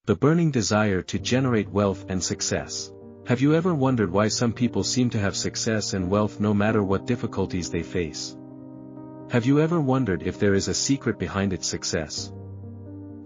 the burning desire to generate wealth and success. Have you ever wondered why some people seem to have success and wealth no matter what difficulties they face? Have you ever wondered if there is a secret behind its success?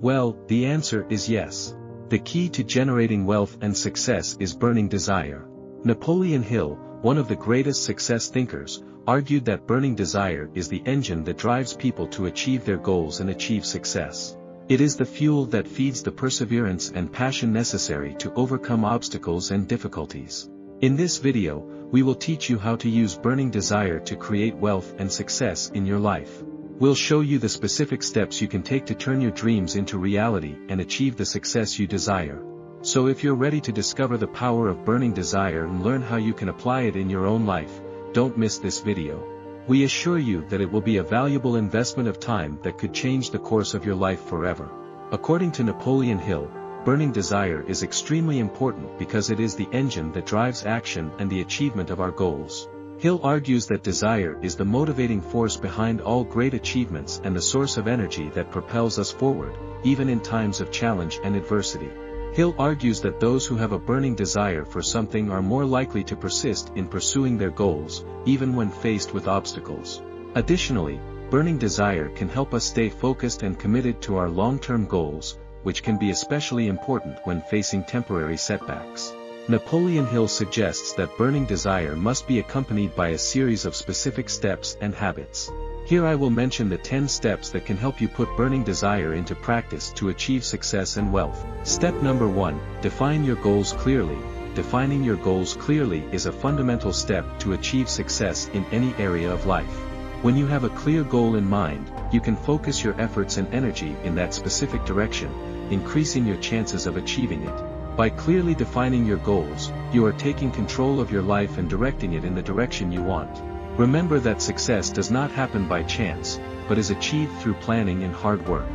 Well, the answer is yes. The key to generating wealth and success is burning desire. Napoleon Hill, one of the greatest success thinkers, argued that burning desire is the engine that drives people to achieve their goals and achieve success. It is the fuel that feeds the perseverance and passion necessary to overcome obstacles and difficulties. In this video, we will teach you how to use burning desire to create wealth and success in your life. We'll show you the specific steps you can take to turn your dreams into reality and achieve the success you desire. So if you're ready to discover the power of burning desire and learn how you can apply it in your own life, don't miss this video. We assure you that it will be a valuable investment of time that could change the course of your life forever. According to Napoleon Hill, burning desire is extremely important because it is the engine that drives action and the achievement of our goals. Hill argues that desire is the motivating force behind all great achievements and the source of energy that propels us forward, even in times of challenge and adversity. Hill argues that those who have a burning desire for something are more likely to persist in pursuing their goals, even when faced with obstacles. Additionally, burning desire can help us stay focused and committed to our long-term goals, which can be especially important when facing temporary setbacks. Napoleon Hill suggests that burning desire must be accompanied by a series of specific steps and habits. Here I will mention the 10 steps that can help you put burning desire into practice to achieve success and wealth. Step number 1, define your goals clearly. Defining your goals clearly is a fundamental step to achieve success in any area of life. When you have a clear goal in mind, you can focus your efforts and energy in that specific direction, increasing your chances of achieving it. By clearly defining your goals, you are taking control of your life and directing it in the direction you want. Remember that success does not happen by chance, but is achieved through planning and hard work.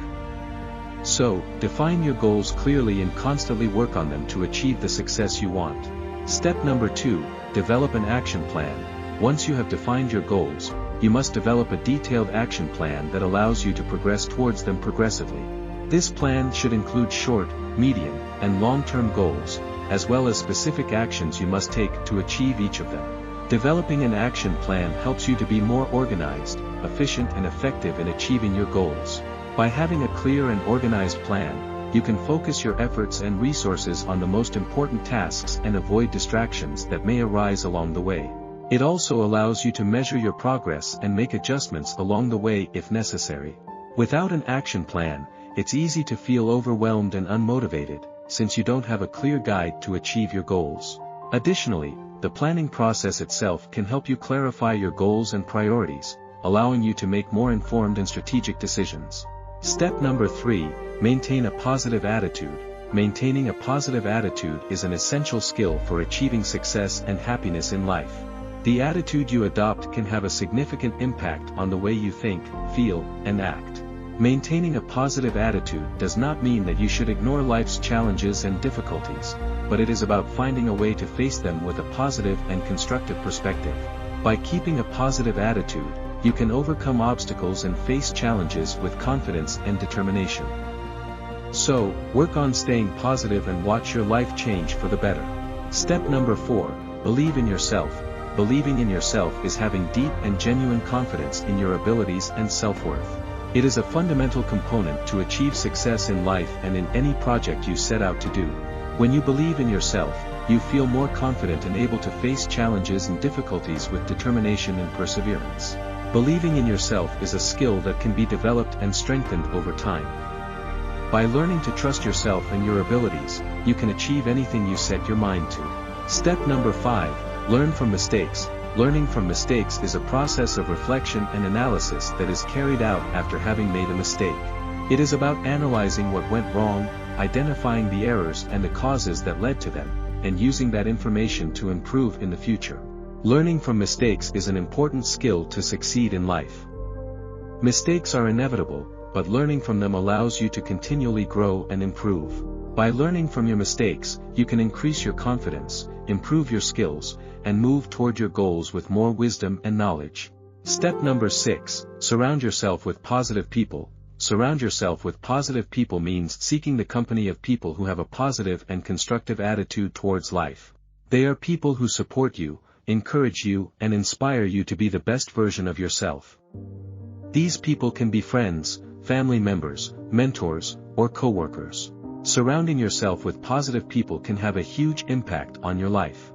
So, define your goals clearly and constantly work on them to achieve the success you want. Step number 2, develop an action plan. Once you have defined your goals, you must develop a detailed action plan that allows you to progress towards them progressively. This plan should include short, medium, and long-term goals, as well as specific actions you must take to achieve each of them. Developing an action plan helps you to be more organized, efficient and effective in achieving your goals. By having a clear and organized plan, you can focus your efforts and resources on the most important tasks and avoid distractions that may arise along the way. It also allows you to measure your progress and make adjustments along the way if necessary. Without an action plan, it's easy to feel overwhelmed and unmotivated, since you don't have a clear guide to achieve your goals. Additionally, the planning process itself can help you clarify your goals and priorities, allowing you to make more informed and strategic decisions. Step number 3, maintain a positive attitude. Maintaining a positive attitude is an essential skill for achieving success and happiness in life. The attitude you adopt can have a significant impact on the way you think, feel, and act. Maintaining a positive attitude does not mean that you should ignore life's challenges and difficulties, but it is about finding a way to face them with a positive and constructive perspective. By keeping a positive attitude, you can overcome obstacles and face challenges with confidence and determination. So, work on staying positive and watch your life change for the better. Step number 4, believe in yourself. Believing in yourself is having deep and genuine confidence in your abilities and self-worth. It is a fundamental component to achieve success in life and in any project you set out to do. When you believe in yourself, you feel more confident and able to face challenges and difficulties with determination and perseverance. Believing in yourself is a skill that can be developed and strengthened over time. By learning to trust yourself and your abilities, you can achieve anything you set your mind to. Step number 5, learn from mistakes. Learning from mistakes is a process of reflection and analysis that is carried out after having made a mistake. It is about analyzing what went wrong, identifying the errors and the causes that led to them, and using that information to improve in the future. Learning from mistakes is an important skill to succeed in life. Mistakes are inevitable, but learning from them allows you to continually grow and improve. By learning from your mistakes, you can increase your confidence, improve your skills, and move toward your goals with more wisdom and knowledge. Step number 6, surround yourself with positive people. Surround yourself with positive people means seeking the company of people who have a positive and constructive attitude towards life. They are people who support you, encourage you, and inspire you to be the best version of yourself. These people can be friends, family members, mentors, or co-workers. Surrounding yourself with positive people can have a huge impact on your life.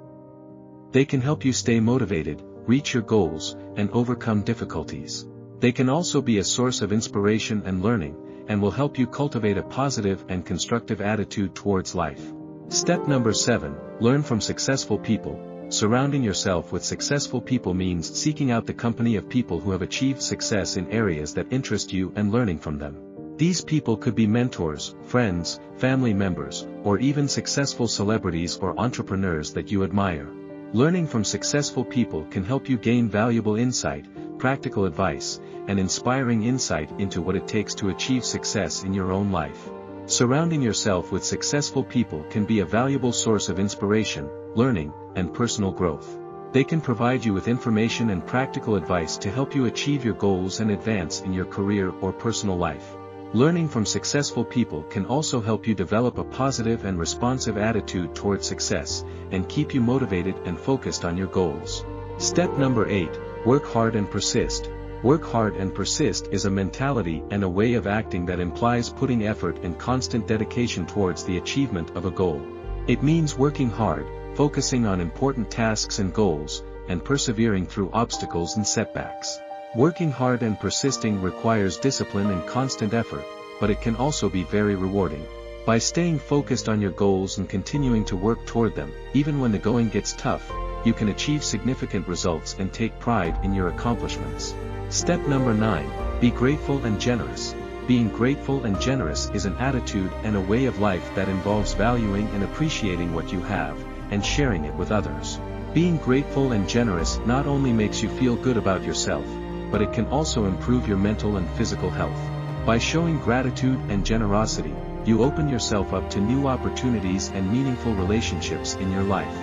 They can help you stay motivated, reach your goals, and overcome difficulties. They can also be a source of inspiration and learning, and will help you cultivate a positive and constructive attitude towards life. Step number 7, learn from successful people. Surrounding yourself with successful people means seeking out the company of people who have achieved success in areas that interest you and learning from them. These people could be mentors, friends, family members, or even successful celebrities or entrepreneurs that you admire. Learning from successful people can help you gain valuable insight, practical advice, and inspiring insight into what it takes to achieve success in your own life. Surrounding yourself with successful people can be a valuable source of inspiration, learning, and personal growth. They can provide you with information and practical advice to help you achieve your goals and advance in your career or personal life. Learning from successful people can also help you develop a positive and responsive attitude towards success, and keep you motivated and focused on your goals. Step number 8, work hard and persist. Work hard and persist is a mentality and a way of acting that implies putting effort and constant dedication towards the achievement of a goal. It means working hard, focusing on important tasks and goals, and persevering through obstacles and setbacks. Working hard and persisting requires discipline and constant effort, but it can also be very rewarding. By staying focused on your goals and continuing to work toward them, even when the going gets tough, you can achieve significant results and take pride in your accomplishments. Step number 9, be grateful and generous. Being grateful and generous is an attitude and a way of life that involves valuing and appreciating what you have, and sharing it with others. Being grateful and generous not only makes you feel good about yourself, but it can also improve your mental and physical health. By showing gratitude and generosity, you open yourself up to new opportunities and meaningful relationships in your life.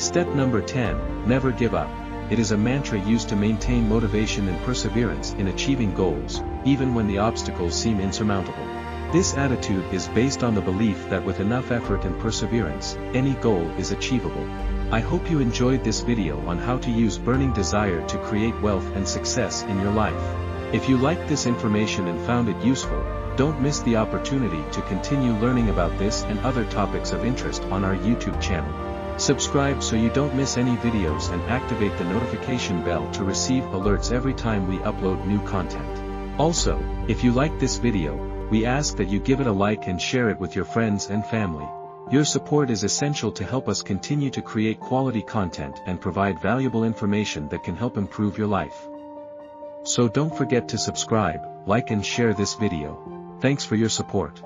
Step number 10, never give up. It is a mantra used to maintain motivation and perseverance in achieving goals, even when the obstacles seem insurmountable. This attitude is based on the belief that with enough effort and perseverance, any goal is achievable. I hope you enjoyed this video on how to use burning desire to create wealth and success in your life. If you liked this information and found it useful, don't miss the opportunity to continue learning about this and other topics of interest on our YouTube channel. Subscribe so you don't miss any videos and activate the notification bell to receive alerts every time we upload new content. Also, if you liked this video, we ask that you give it a like and share it with your friends and family. Your support is essential to help us continue to create quality content and provide valuable information that can help improve your life. So don't forget to subscribe, like and share this video. Thanks for your support.